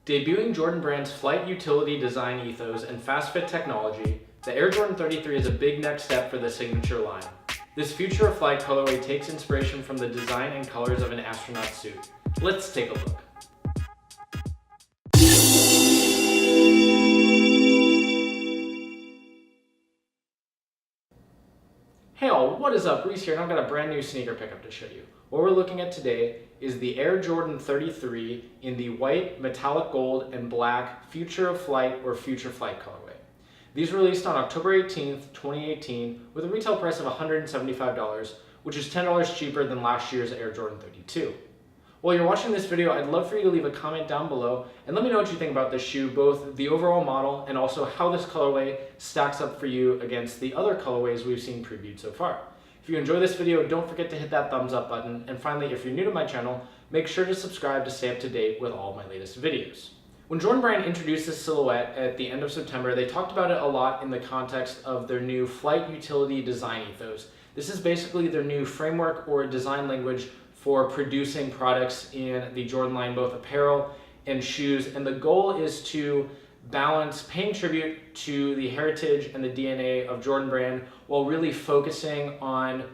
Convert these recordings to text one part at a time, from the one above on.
Debuting Jordan Brand's flight utility design ethos and FastFit technology, the Air Jordan 33 is a big next step for the signature line. This future of flight colorway takes inspiration from the design and colors of an astronaut suit. Let's take a look. Hey all, what is up? Reese here, and I've got a brand new sneaker pickup to show you. What we're looking at today is the Air Jordan 33 in the white, metallic gold, and black Future of Flight or Future Flight colorway. These were released on October 18th, 2018 with a retail price of $175, which is $10 cheaper than last year's Air Jordan 32. While you're watching this video, I'd love for you to leave a comment down below and let me know what you think about this shoe, both the overall model and also how this colorway stacks up for you against the other colorways we've seen previewed so far. If you enjoy this video, don't forget to hit that thumbs up button, and finally, if you're new to my channel, make sure to subscribe to stay up to date with all of my latest videos. When Jordan Brand introduced this silhouette at the end of September, they talked about it a lot in the context of their new flight utility design ethos. This is basically their new framework or design language for producing products in the Jordan line, both apparel and shoes, and the goal is to balance paying tribute to the heritage and the DNA of Jordan Brand while really focusing on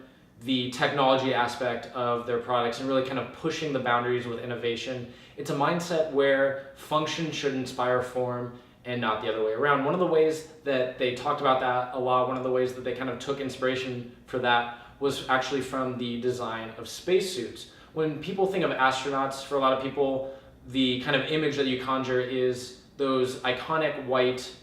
the technology aspect of their products and really kind of pushing the boundaries with innovation. It's a mindset where function should inspire form and not the other way around. One of the ways that they talked about that a lot, one of the ways that they kind of took inspiration for that was actually from the design of spacesuits. When people think of astronauts, for a lot of people, the kind of image that you conjure is those iconic white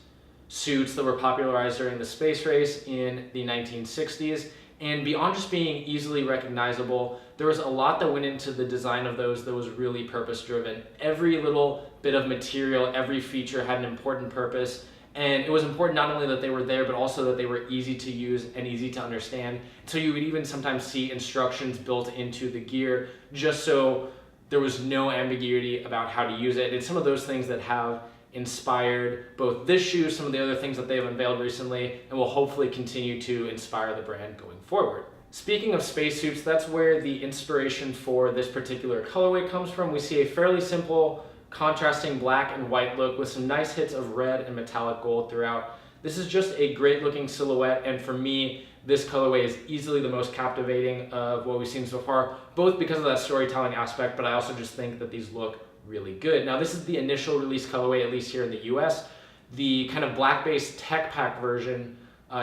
suits that were popularized during the space race in the 1960s. And beyond just being easily recognizable, there was a lot that went into the design of those that was really purpose-driven. Every little bit of material, every feature had an important purpose. And it was important not only that they were there, but also that they were easy to use and easy to understand. So you would even sometimes see instructions built into the gear just so there was no ambiguity about how to use it. It's some of those things that have inspired both this shoe, some of the other things that they've unveiled recently, and will hopefully continue to inspire the brand going forward. Speaking of spacesuits, that's where the inspiration for this particular colorway comes from. We see a fairly simple contrasting black and white look with some nice hits of red and metallic gold throughout. This is just a great looking silhouette, and for me, this colorway is easily the most captivating of what we've seen so far, both because of that storytelling aspect, but I also just think that these look really good. Now, this is the initial release colorway, at least here in the US. The kind of black-based tech pack version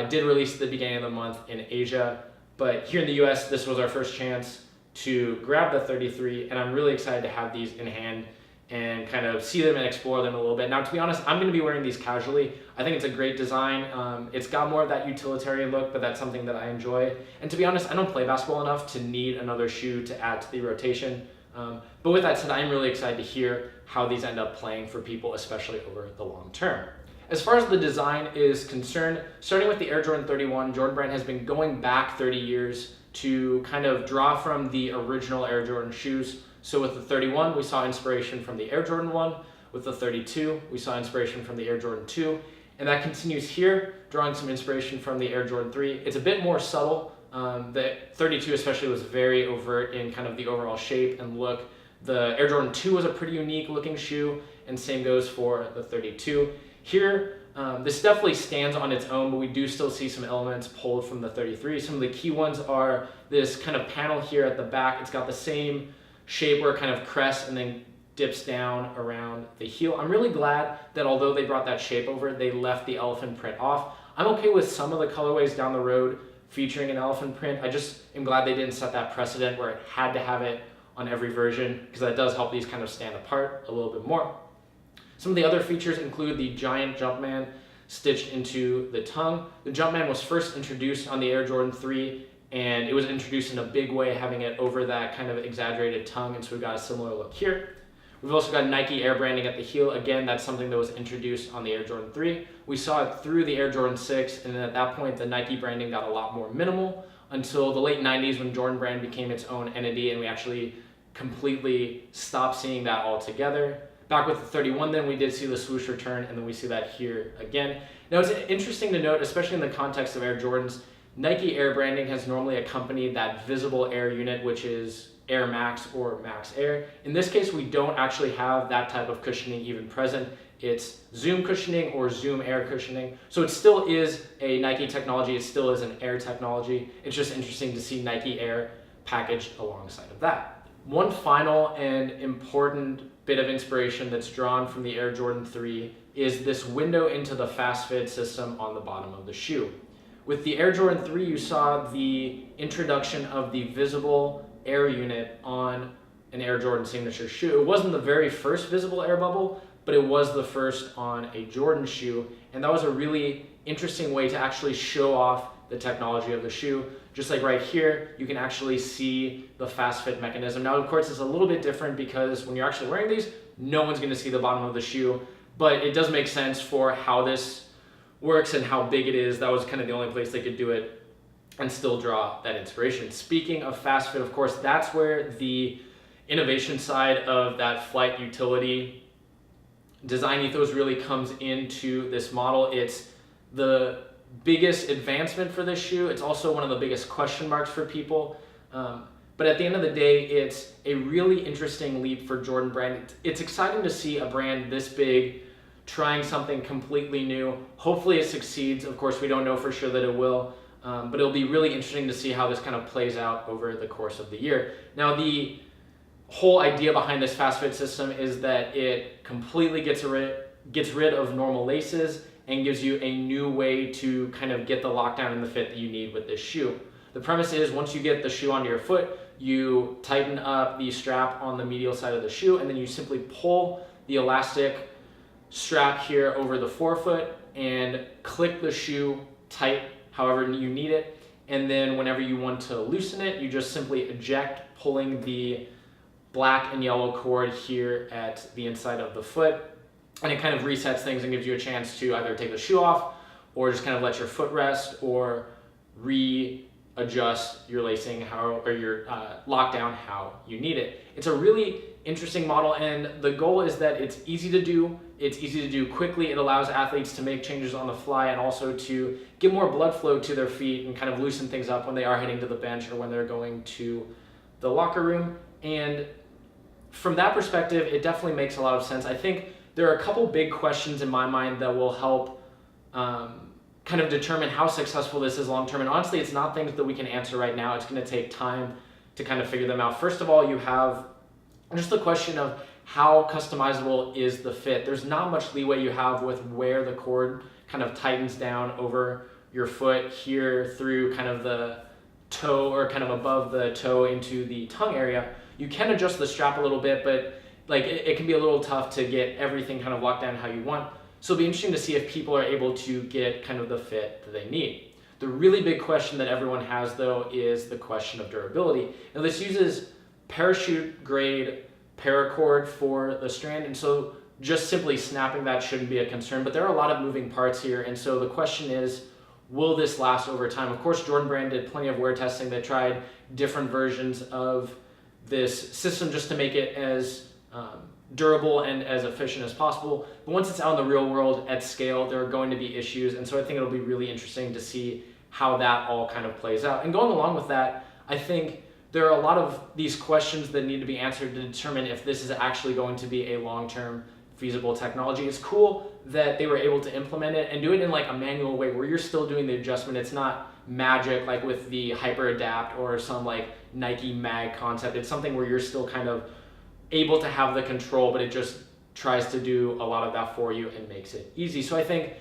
did release at the beginning of the month in Asia, but here in the US, this was our first chance to grab the 33, and I'm really excited to have these in hand and kind of see them and explore them a little bit. Now, to be honest, I'm going to be wearing these casually. I think it's a great design. It's got more of that utilitarian look, but that's something that I enjoy. And to be honest, I don't play basketball enough to need another shoe to add to the rotation. But with that said, I'm really excited to hear how these end up playing for people, especially over the long term. As far as the design is concerned, starting with the Air Jordan 31, Jordan Brand has been going back 30 years to kind of draw from the original Air Jordan shoes. So with the 31, we saw inspiration from the Air Jordan 1. With the 32, we saw inspiration from the Air Jordan 2. And that continues here, drawing some inspiration from the Air Jordan 3. It's a bit more subtle. The 32 especially was very overt in kind of the overall shape and look. The Air Jordan 2 was a pretty unique looking shoe, and same goes for the 32. Here, this definitely stands on its own, but we do still see some elements pulled from the 33. Some of the key ones are this kind of panel here at the back. It's got the same shape where it kind of crests and then dips down around the heel. I'm really glad that although they brought that shape over, they left the elephant print off. I'm okay with some of the colorways down the road featuring an elephant print. I just am glad they didn't set that precedent where it had to have it on every version, because that does help these kind of stand apart a little bit more. Some of the other features include the giant Jumpman stitched into the tongue. The Jumpman was first introduced on the Air Jordan 3, and it was introduced in a big way, having it over that kind of exaggerated tongue, and so we've got a similar look here. We've also got Nike Air branding at the heel. Again, that's something that was introduced on the Air Jordan 3. We saw it through the Air Jordan 6, and then at that point, the Nike branding got a lot more minimal until the late 90s when Jordan Brand became its own entity, and we actually completely stopped seeing that altogether. Back with the 31, then we did see the swoosh return, and then we see that here again. Now, it's interesting to note, especially in the context of Air Jordans, Nike Air branding has normally accompanied that visible Air unit, which is Air Max or Max Air. In this case, we don't actually have that type of cushioning even present. It's Zoom cushioning or Zoom Air cushioning. So it still is a Nike technology. It still is an Air technology. It's just interesting to see Nike Air packaged alongside of that. One final and important bit of inspiration that's drawn from the Air Jordan 3 is this window into the FastFit system on the bottom of the shoe. With the Air Jordan 3, you saw the introduction of the visible air unit on an Air Jordan signature shoe. It wasn't the very first visible air bubble, but it was the first on a Jordan shoe. And that was a really interesting way to actually show off the technology of the shoe. Just like right here, you can actually see the FastFit mechanism. Now, of course, it's a little bit different because when you're actually wearing these, no one's gonna see the bottom of the shoe, but it does make sense for how this works and how big it is. That was kind of the only place they could do it and still draw that inspiration. Speaking of FastFit, of course, that's where the innovation side of that flight utility design ethos really comes into this model. It's the biggest advancement for this shoe. It's also one of the biggest question marks for people. But at the end of the day, it's a really interesting leap for Jordan brand. It's exciting to see a brand this big trying something completely new. Hopefully it succeeds. Of course, we don't know for sure that it will, but it'll be really interesting to see how this kind of plays out over the course of the year. Now, the whole idea behind this FastFit system is that it completely gets rid of normal laces and gives you a new way to kind of get the lockdown and the fit that you need with this shoe. The premise is once you get the shoe onto your foot, you tighten up the strap on the medial side of the shoe, and then you simply pull the elastic strap here over the forefoot and click the shoe tight however you need it. And then whenever you want to loosen it, you just simply eject, pulling the black and yellow cord here at the inside of the foot. And it kind of resets things and gives you a chance to either take the shoe off or just kind of let your foot rest or readjust your lacing or your lockdown how you need it. It's a really interesting model, and the goal is that it's easy to do. It's easy to do quickly. It allows athletes to make changes on the fly and also to get more blood flow to their feet and kind of loosen things up when they are heading to the bench or when they're going to the locker room. And from that perspective, it definitely makes a lot of sense. I think there are a couple big questions in my mind that will help kind of determine how successful this is long term. And honestly, it's not things that we can answer right now. It's going to take time to kind of figure them out. First of all, you have just the question of how customizable is the fit. There's not much leeway you have with where the cord kind of tightens down over your foot here through kind of the toe or kind of above the toe into the tongue area. You can adjust the strap a little bit, but like it can be a little tough to get everything kind of locked down how you want. So it'll be interesting to see if people are able to get kind of the fit that they need. The really big question that everyone has though is the question of durability. Now this uses parachute grade paracord for the strand, and so just simply snapping that shouldn't be a concern, but there are a lot of moving parts here, and so the question is, will this last over time? Of course, Jordan Brand did plenty of wear testing. They tried different versions of this system just to make it as durable and as efficient as possible, but once it's out in the real world at scale, there are going to be issues, and so I think it'll be really interesting to see how that all kind of plays out. And going along with that, I think there are a lot of these questions that need to be answered to determine if this is actually going to be a long-term feasible technology. It's cool that they were able to implement it and do it in like a manual way where you're still doing the adjustment. It's not magic like with the Hyper Adapt or some like Nike Mag concept. It's something where you're still kind of able to have the control, but it just tries to do a lot of that for you and makes it easy. So I think,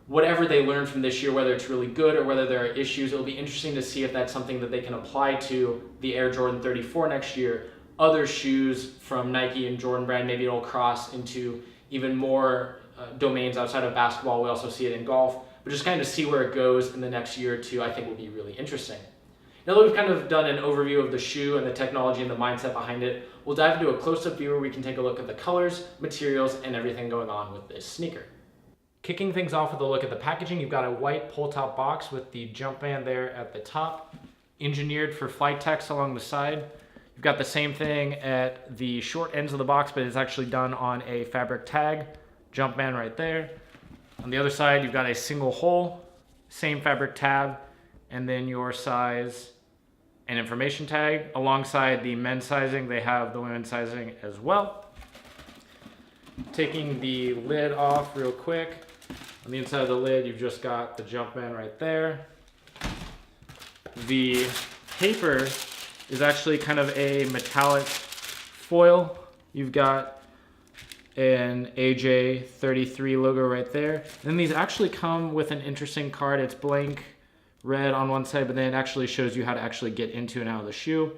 whatever they learn from this year, whether it's really good or whether there are issues, it'll be interesting to see if that's something that they can apply to the Air Jordan 34 next year. Other shoes from Nike and Jordan Brand, maybe it'll cross into even more domains outside of basketball. We also see it in golf, but just kind of see where it goes in the next year or two, I think will be really interesting. Now that we've kind of done an overview of the shoe and the technology and the mindset behind it, we'll dive into a close-up view where we can take a look at the colors, materials, and everything going on with this sneaker. Kicking things off with a look at the packaging, you've got a white pull-top box with the jump band there at the top, engineered for flight text along the side. You've got the same thing at the short ends of the box, but it's actually done on a fabric tag, jump band right there. On the other side, you've got a single hole, same fabric tab, and then your size and information tag. Alongside the men's sizing, they have the women's sizing as well. Taking the lid off real quick. On the inside of the lid, you've just got the Jumpman right there. The paper is actually kind of a metallic foil. You've got an AJ33 logo right there. And then these actually come with an interesting card. It's blank red on one side, but then it actually shows you how to actually get into and out of the shoe.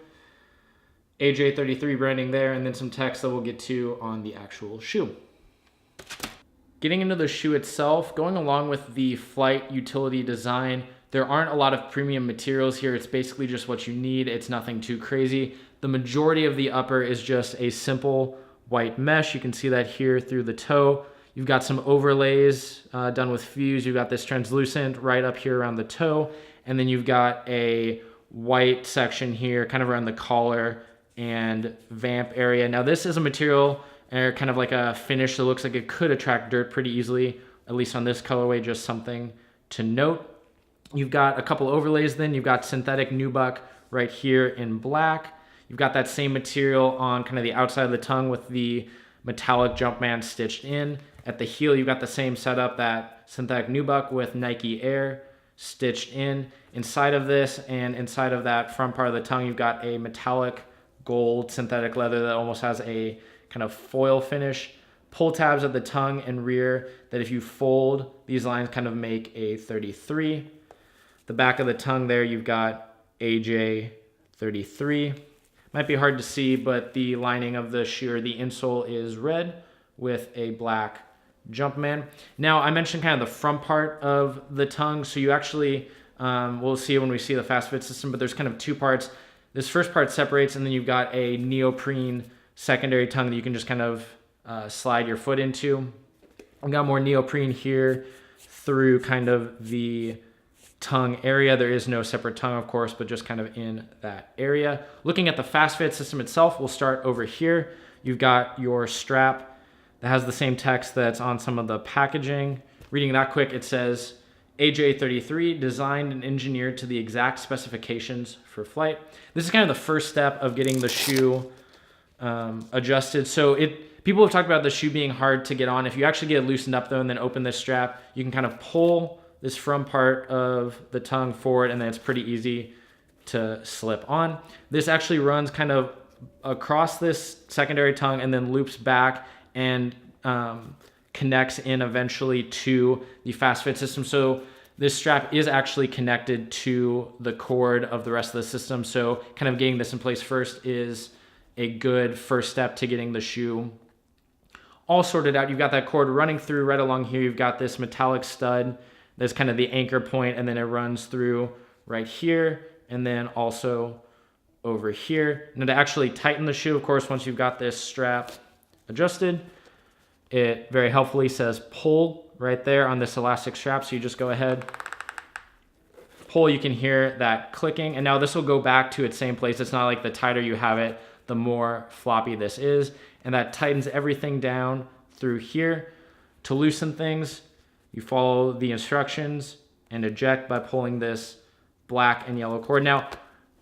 AJ33 branding there, and then some text that we'll get to on the actual shoe. Getting into the shoe itself, going along with the flight utility design, there aren't a lot of premium materials here. It's basically just what you need. It's nothing too crazy. The majority of the upper is just a simple white mesh. You can see that here through the toe. You've got some overlays done with fuse. You've got this translucent right up here around the toe. And then you've got a white section here kind of around the collar and vamp area. Now this is a material or kind of like a finish that looks like it could attract dirt pretty easily, at least on this colorway, just something to note. You've got a couple overlays then. You've got synthetic nubuck right here in black. You've got that same material on kind of the outside of the tongue with the metallic Jumpman stitched in. At the heel, you've got the same setup, that synthetic nubuck with Nike Air stitched in. Inside of this and inside of that front part of the tongue, you've got a metallic gold synthetic leather that almost has a kind of foil finish. Pull tabs at the tongue and rear that if you fold, these lines kind of make a 33. The back of the tongue there, you've got AJ33. Might be hard to see, but the lining of the shoe, or the insole, is red with a black Jumpman. Now, I mentioned kind of the front part of the tongue, so you actually, we'll see when we see the FastFit system, but there's kind of two parts. This first part separates, and then you've got a neoprene secondary tongue that you can just kind of slide your foot into. I've got more neoprene here through kind of the tongue area. There is no separate tongue, of course, but just kind of in that area. Looking at the FastFit system itself, we'll start over here. You've got your strap that has the same text that's on some of the packaging. Reading that quick, it says, AJ33, designed and engineered to the exact specifications for flight. This is kind of the first step of getting the shoe adjusted. So people have talked about the shoe being hard to get on. If you actually get it loosened up though and then open this strap, you can kind of pull this front part of the tongue forward, and then it's pretty easy to slip on. This actually runs kind of across this secondary tongue and then loops back and connects in eventually to the FastFit system. So this strap is actually connected to the cord of the rest of the system. So kind of getting this in place first is a good first step to getting the shoe all sorted out. You've got that cord running through right along here. You've got this metallic stud that's kind of the anchor point, and then it runs through right here and then also over here. Now to actually tighten the shoe, of course, once you've got this strap adjusted, it very helpfully says pull right there on this elastic strap. So you just go ahead, pull, you can hear that clicking, and now this will go back to its same place. It's not like the tighter you have it, the more floppy this is, and that tightens everything down through here. To loosen things, you follow the instructions and eject by pulling this black and yellow cord. Now,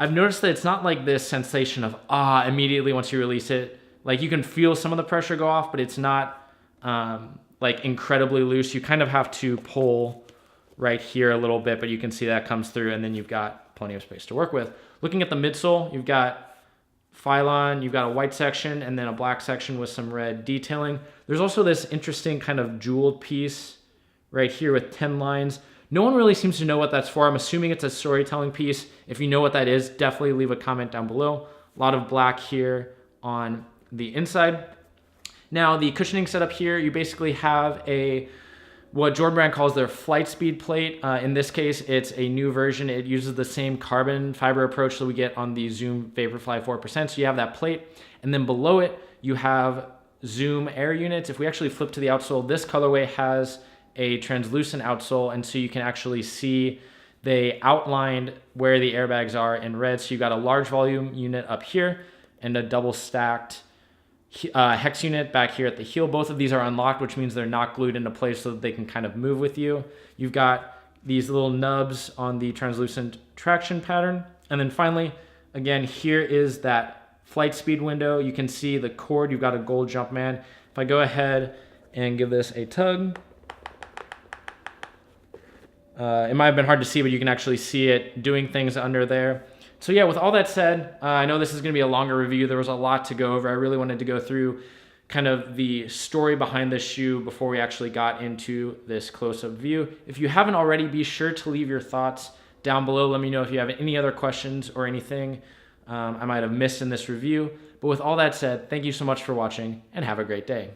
I've noticed that it's not like this sensation of immediately once you release it. Like you can feel some of the pressure go off, but it's not like incredibly loose. You kind of have to pull right here a little bit, but you can see that comes through, and then you've got plenty of space to work with. Looking at the midsole, you've got Phylon, you've got a white section and then a black section with some red detailing. There's also this interesting kind of jeweled piece right here with 10 lines. No one really seems to know what that's for. I'm assuming it's a storytelling piece. If you know what that is, definitely leave a comment down below. A lot of black here on the inside. Now the cushioning setup here, you basically have what Jordan Brand calls their flight speed plate. In this case, it's a new version. It uses the same carbon fiber approach that we get on the Zoom Vaporfly 4%. So you have that plate, and then below it, you have Zoom air units. If we actually flip to the outsole, this colorway has a translucent outsole, and so you can actually see they outlined where the airbags are in red. So you got a large volume unit up here and a double stacked hex unit back here at the heel. Both of these are unlocked, which means they're not glued into place so that they can kind of move with you. You've got these little nubs on the translucent traction pattern. And then finally, Again, here is that flight speed window. You can see the cord, you've got a gold Jumpman. If I go ahead and give this a tug, it might have been hard to see, but you can actually see it doing things under there. So yeah, with all that said, I know this is gonna be a longer review. There was a lot to go over. I really wanted to go through kind of the story behind this shoe before we actually got into this close-up view. If you haven't already, be sure to leave your thoughts down below. Let me know if you have any other questions or anything I might have missed in this review. But with all that said, thank you so much for watching and have a great day.